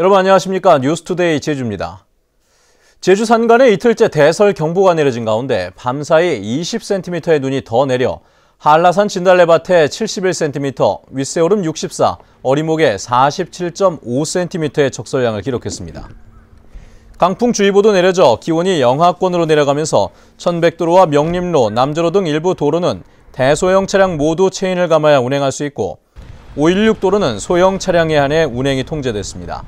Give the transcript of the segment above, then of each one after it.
여러분 안녕하십니까? 뉴스투데이 제주입니다. 제주 산간에 이틀째 대설 경보가 내려진 가운데 밤사이 20cm의 눈이 더 내려 한라산 진달래밭에 71cm, 윗세오름 64, 어리목에 47.5cm의 적설량을 기록했습니다. 강풍주의보도 내려져 기온이 영하권으로 내려가면서 천백도로와 명림로, 남저로 등 일부 도로는 대소형 차량 모두 체인을 감아야 운행할 수 있고 516 도로는 소형 차량에 한해 운행이 통제됐습니다.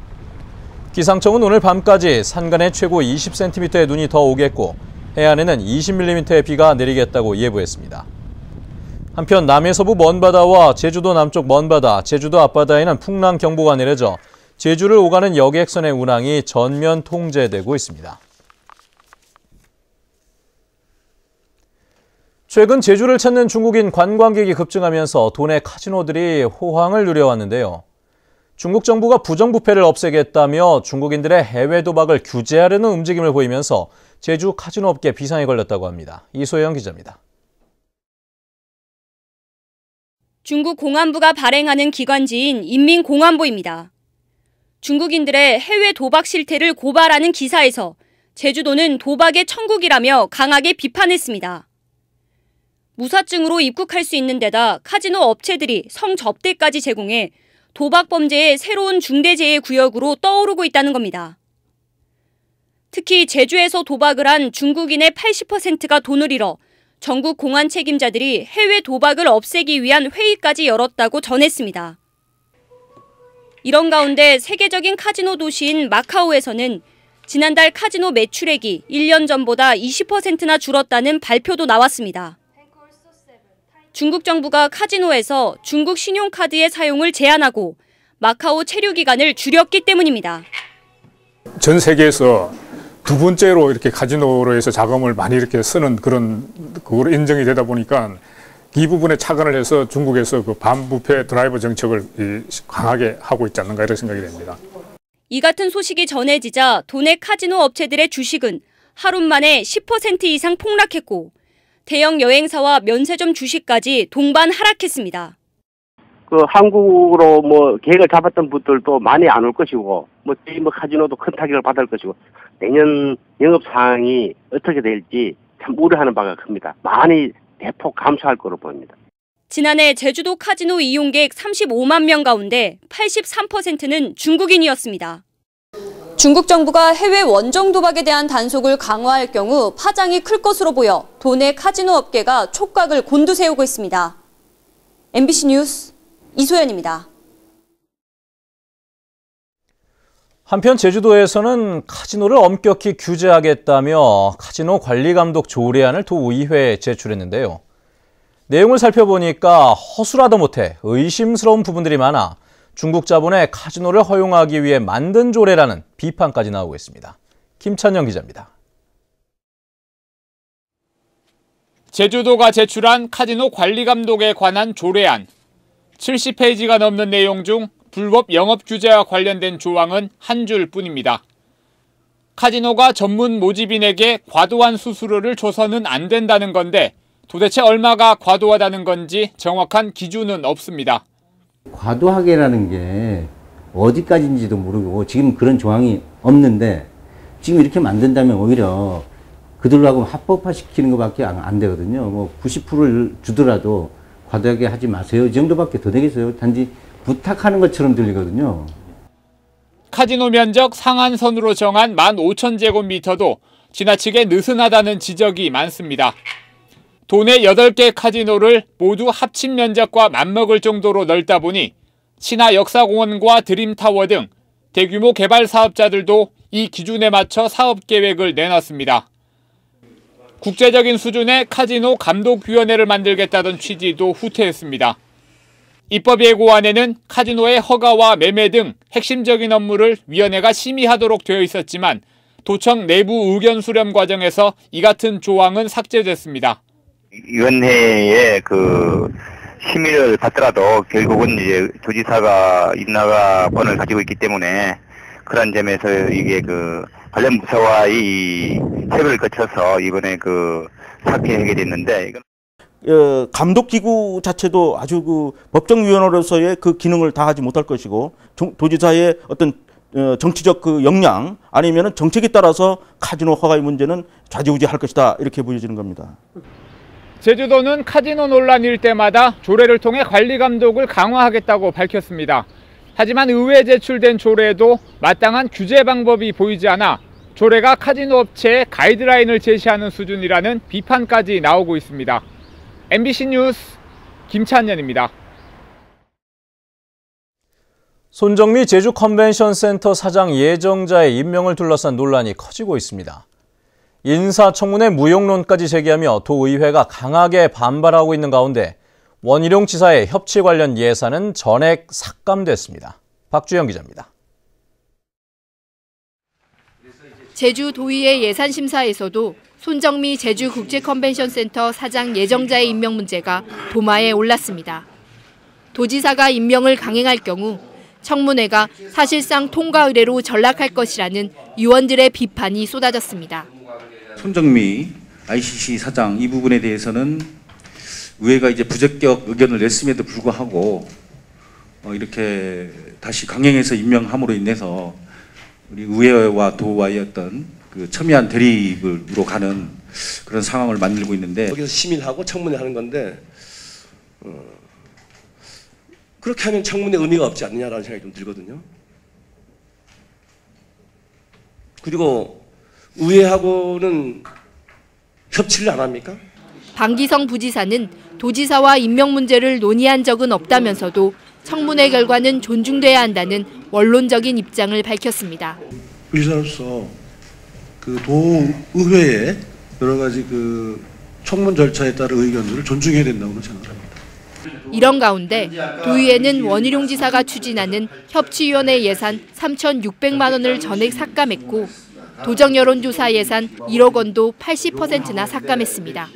기상청은 오늘 밤까지 산간에 최고 20cm의 눈이 더 오겠고 해안에는 20mm의 비가 내리겠다고 예보했습니다. 한편 남해서부 먼바다와 제주도 남쪽 먼바다, 제주도 앞바다에는 풍랑경보가 내려져 제주를 오가는 여객선의 운항이 전면 통제되고 있습니다. 최근 제주를 찾는 중국인 관광객이 급증하면서 도내 카지노들이 호황을 누려왔는데요. 중국 정부가 부정부패를 없애겠다며 중국인들의 해외 도박을 규제하려는 움직임을 보이면서 제주 카지노 업계 비상에 걸렸다고 합니다. 이소영 기자입니다. 중국 공안부가 발행하는 기관지인 인민공안부입니다. 중국인들의 해외 도박 실태를 고발하는 기사에서 제주도는 도박의 천국이라며 강하게 비판했습니다. 무사증으로 입국할 수 있는 데다 카지노 업체들이 성접대까지 제공해 도박 범죄의 새로운 중대재해 구역으로 떠오르고 있다는 겁니다. 특히 제주에서 도박을 한 중국인의 80%가 돈을 잃어 전국 공안 책임자들이 해외 도박을 없애기 위한 회의까지 열었다고 전했습니다. 이런 가운데 세계적인 카지노 도시인 마카오에서는 지난달 카지노 매출액이 1년 전보다 20%나 줄었다는 발표도 나왔습니다. 중국 정부가 카지노에서 중국 신용카드의 사용을 제한하고 마카오 체류 기간을 줄였기 때문입니다. 전 세계에서 두 번째로 이렇게 카지노로 해서 자금을 많이 이렇게 쓰는 그거로 인정이 되다 보니까 이 부분에 착안을 해서 중국에서 그 반부패 드라이버 정책을 강하게 하고 있지 않는가 이런 생각이 됩니다. 이 같은 소식이 전해지자 도내 카지노 업체들의 주식은 하루 만에 10% 이상 폭락했고 대형 여행사와 면세점 주식까지 동반 하락했습니다. 한국으로 계획을 잡았던 분들도 많이 안 올 것이고, 카지노도 큰 타격을 받을 것이고, 내년 영업 상황이 어떻게 될지 참 우려하는 바가 큽니다. 많이 대폭 감소할 거로 보입니다. 지난해 제주도 카지노 이용객 35만 명 가운데 83%는 중국인이었습니다. 중국 정부가 해외 원정 도박에 대한 단속을 강화할 경우 파장이 클 것으로 보여 도내 카지노 업계가 촉각을 곤두세우고 있습니다. MBC 뉴스 이소연입니다. 한편 제주도에서는 카지노를 엄격히 규제하겠다며 카지노 관리감독 조례안을 도의회에 제출했는데요. 내용을 살펴보니까 허술하다 못해 의심스러운 부분들이 많아 중국 자본의 카지노를 허용하기 위해 만든 조례라는 비판까지 나오고 있습니다. 김찬영 기자입니다. 제주도가 제출한 카지노 관리 감독에 관한 조례안. 70페이지가 넘는 내용 중 불법 영업 규제와 관련된 조항은 한 줄뿐입니다. 카지노가 전문 모집인에게 과도한 수수료를 줘서는 안 된다는 건데 도대체 얼마가 과도하다는 건지 정확한 기준은 없습니다. 과도하게라는 게 어디까지인지도 모르고 지금 그런 조항이 없는데 지금 이렇게 만든다면 오히려 그들하고 합법화시키는 것밖에 안 되거든요. 90%를 주더라도 과도하게 하지 마세요. 이 정도밖에 더 되겠어요. 단지 부탁하는 것처럼 들리거든요. 카지노 면적 상한선으로 정한 15,000제곱미터도 지나치게 느슨하다는 지적이 많습니다. 도내 8개 카지노를 모두 합친 면적과 맞먹을 정도로 넓다 보니 신화 역사공원과 드림타워 등 대규모 개발 사업자들도 이 기준에 맞춰 사업계획을 내놨습니다. 국제적인 수준의 카지노 감독위원회를 만들겠다던 취지도 후퇴했습니다. 입법예고안에는 카지노의 허가와 매매 등 핵심적인 업무를 위원회가 심의하도록 되어 있었지만 도청 내부 의견 수렴 과정에서 이 같은 조항은 삭제됐습니다. 위원회의 심의를 받더라도 결국은 이제 도지사가 인허가권을 가지고 있기 때문에 그런 점에서 이게 관련 부서와의 협의를 거쳐서 이번에 삭제하게 됐는데. 감독기구 자체도 아주 법정위원으로서의 그 기능을 다하지 못할 것이고 도지사의 어떤 정치적 그 역량 아니면은 정책에 따라서 카지노 허가의 문제는 좌지우지할 것이다 이렇게 보여지는 겁니다. 제주도는 카지노 논란일 때마다 조례를 통해 관리 감독을 강화하겠다고 밝혔습니다. 하지만 의회에 제출된 조례에도 마땅한 규제 방법이 보이지 않아 조례가 카지노 업체에 가이드라인을 제시하는 수준이라는 비판까지 나오고 있습니다. MBC 뉴스 김찬현입니다. 손정미 제주 컨벤션 센터 사장 예정자의 임명을 둘러싼 논란이 커지고 있습니다. 인사청문회 무용론까지 제기하며 도의회가 강하게 반발하고 있는 가운데 원희룡 지사의 협치 관련 예산은 전액 삭감됐습니다. 박주영 기자입니다. 제주도의회 예산심사에서도 손정미 제주국제컨벤션센터 사장 예정자의 임명 문제가 도마에 올랐습니다. 도지사가 임명을 강행할 경우 청문회가 사실상 통과 의례로 전락할 것이라는 의원들의 비판이 쏟아졌습니다. 손정미 ICC 사장 이 부분에 대해서는 의회가 이제 부적격 의견을 냈음에도 불구하고 이렇게 다시 강행해서 임명함으로 인해서 우리 의회와 도와의 어떤 그 첨예한 대립으로 가는 그런 상황을 만들고 있는데 여기서 심의하고 청문회 하는 건데 그렇게 하면 청문회 의미가 없지 않느냐라는 생각이 좀 들거든요. 그리고 의회하고는 협치를 안 합니까? 방기성 부지사는 도지사와 임명 문제를 논의한 적은 없다면서도 청문회 결과는 존중돼야 한다는 원론적인 입장을 밝혔습니다. 부지사로서 그 도의회의 여러 가지 그 청문 절차에 따른 의견들을 존중해야 된다고 생각합니다. 이런 가운데 도의회는 원희룡 지사가 추진하는 협치위원회 예산 3,600만 원을 전액 삭감했고 도정 여론조사 예산 1억 원도 80%나 삭감했습니다.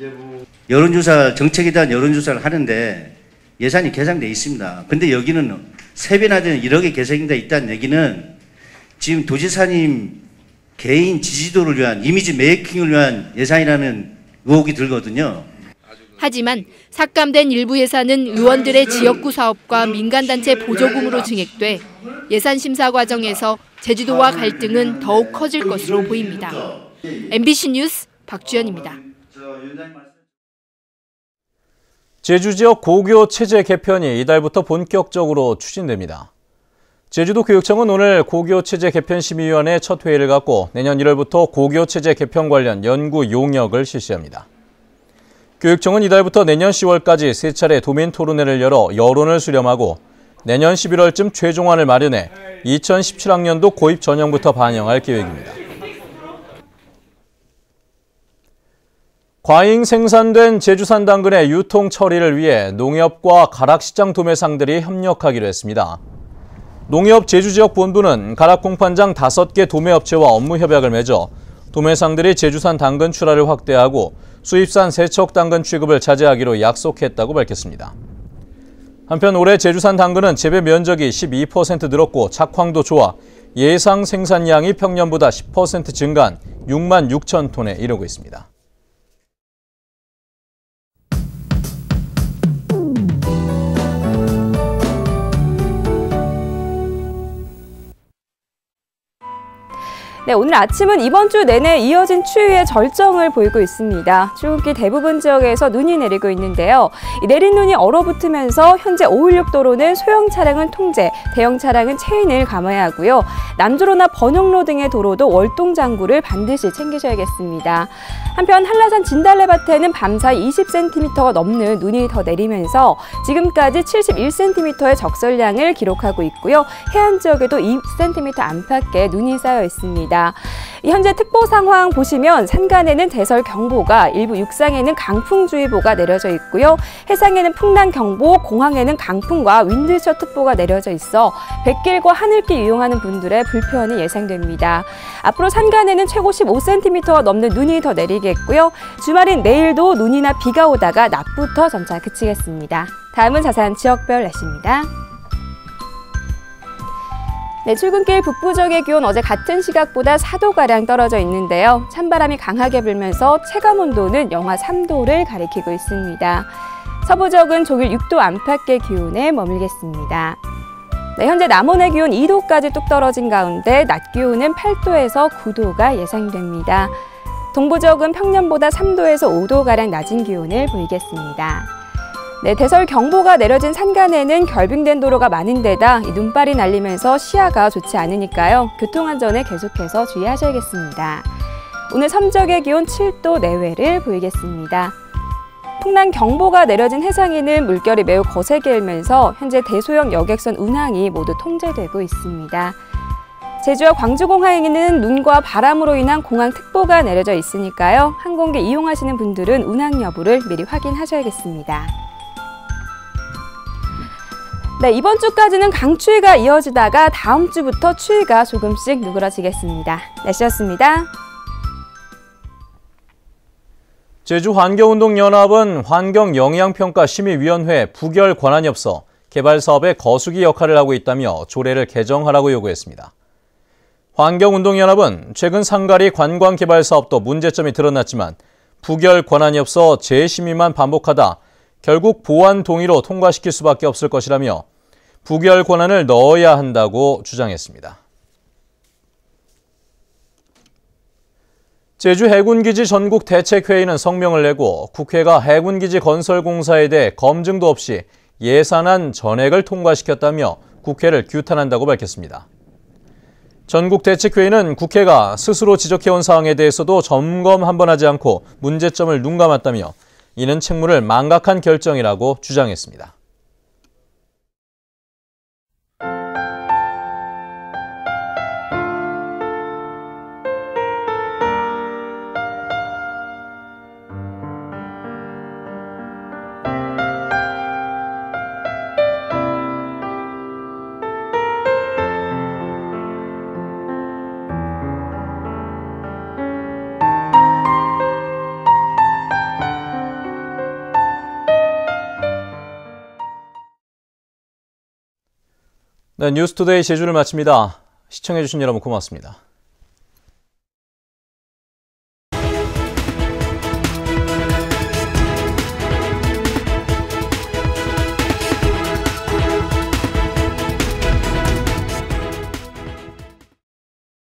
여론조사 정책에 대한 여론조사를 하는데 예산이 계산돼 있습니다. 근데 여기는 3배나 되는 1억의 계산이 있다는 얘기는 지금 도지사님 개인 지지도를 위한 이미지 메이킹을 위한 예산이라는 의혹이 들거든요. 하지만 삭감된 일부 예산은 의원들의 지역구 사업과 민간단체 보조금으로 증액돼 예산 심사 과정에서 제주도와 갈등은 더욱 커질 것으로 보입니다. MBC 뉴스 박주연입니다. 제주 지역 고교 체제 개편이 이달부터 본격적으로 추진됩니다. 제주도 교육청은 오늘 고교 체제 개편 심의위원회 첫 회의를 갖고 내년 1월부터 고교 체제 개편 관련 연구 용역을 실시합니다. 교육청은 이달부터 내년 10월까지 3차례 도민 토론회를 열어 여론을 수렴하고 내년 11월쯤 최종안을 마련해 2017학년도 고입 전형부터 반영할 계획입니다. 과잉 생산된 제주산 당근의 유통 처리를 위해 농협과 가락시장 도매상들이 협력하기로 했습니다. 농협 제주지역본부는 가락공판장 5개 도매업체와 업무 협약을 맺어 도매상들이 제주산 당근 출하를 확대하고 수입산 세척 당근 취급을 자제하기로 약속했다고 밝혔습니다. 한편 올해 제주산 당근은 재배 면적이 12% 늘었고 작황도 좋아 예상 생산량이 평년보다 10% 증가한 6만 6천 톤에 이르고 있습니다. 네, 오늘 아침은 이번 주 내내 이어진 추위의 절정을 보이고 있습니다. 출근길 대부분 지역에서 눈이 내리고 있는데요. 이 내린 눈이 얼어붙으면서 현재 516도로는 소형 차량은 통제, 대형 차량은 체인을 감아야 하고요. 남주로나 번영로 등의 도로도 월동 장구를 반드시 챙기셔야겠습니다. 한편 한라산 진달래밭에는 밤사이 20cm가 넘는 눈이 더 내리면서 지금까지 71cm의 적설량을 기록하고 있고요. 해안 지역에도 2cm 안팎의 눈이 쌓여 있습니다. 현재 특보 상황 보시면 산간에는 대설경보가, 일부 육상에는 강풍주의보가 내려져 있고요. 해상에는 풍랑경보, 공항에는 강풍과 윈드셔특보가 내려져 있어 뱃길과 하늘길 이용하는 분들의 불편이 예상됩니다. 앞으로 산간에는 최고 15cm가 넘는 눈이 더 내리겠고요. 주말인 내일도 눈이나 비가 오다가 낮부터 점차 그치겠습니다. 다음은 자세한 지역별 날씨입니다. 네, 출근길 북부 지역의 기온 어제 같은 시각보다 4도가량 떨어져 있는데요. 찬바람이 강하게 불면서 체감온도는 영하 3도를 가리키고 있습니다. 서부 지역은 종일 6도 안팎의 기온에 머물겠습니다. 네, 현재 남원의 기온 2도까지 뚝 떨어진 가운데 낮 기온은 8도에서 9도가 예상됩니다. 동부 지역은 평년보다 3도에서 5도가량 낮은 기온을 보이겠습니다. 네, 대설경보가 내려진 산간에는 결빙된 도로가 많은 데다 눈발이 날리면서 시야가 좋지 않으니까요. 교통안전에 계속해서 주의하셔야겠습니다. 오늘 섬적의 기온 7도 내외를 보이겠습니다. 풍랑경보가 내려진 해상에는 물결이 매우 거세게 일면서 현재 대소형 여객선 운항이 모두 통제되고 있습니다. 제주와 광주공항에는 눈과 바람으로 인한 공항특보가 내려져 있으니까요. 항공기 이용하시는 분들은 운항 여부를 미리 확인하셔야겠습니다. 네, 이번 주까지는 강추위가 이어지다가 다음 주부터 추위가 조금씩 누그러지겠습니다. 날씨였습니다. 제주환경운동연합은 환경영향평가심의위원회 부결 권한이 없어 개발사업의 거수기 역할을 하고 있다며 조례를 개정하라고 요구했습니다. 환경운동연합은 최근 상가리 관광개발사업도 문제점이 드러났지만 부결 권한이 없어 재심의만 반복하다 결국 보완 동의로 통과시킬 수밖에 없을 것이라며 부결 권한을 넣어야 한다고 주장했습니다. 제주 해군기지 전국대책회의는 성명을 내고 국회가 해군기지 건설공사에 대해 검증도 없이 예산안 전액을 통과시켰다며 국회를 규탄한다고 밝혔습니다. 전국대책회의는 국회가 스스로 지적해온 사항에 대해서도 점검 한 번 하지 않고 문제점을 눈감았다며 이는 책무를 망각한 결정이라고 주장했습니다. 네, 뉴스투데이 제주를 마칩니다. 시청해주신 여러분 고맙습니다.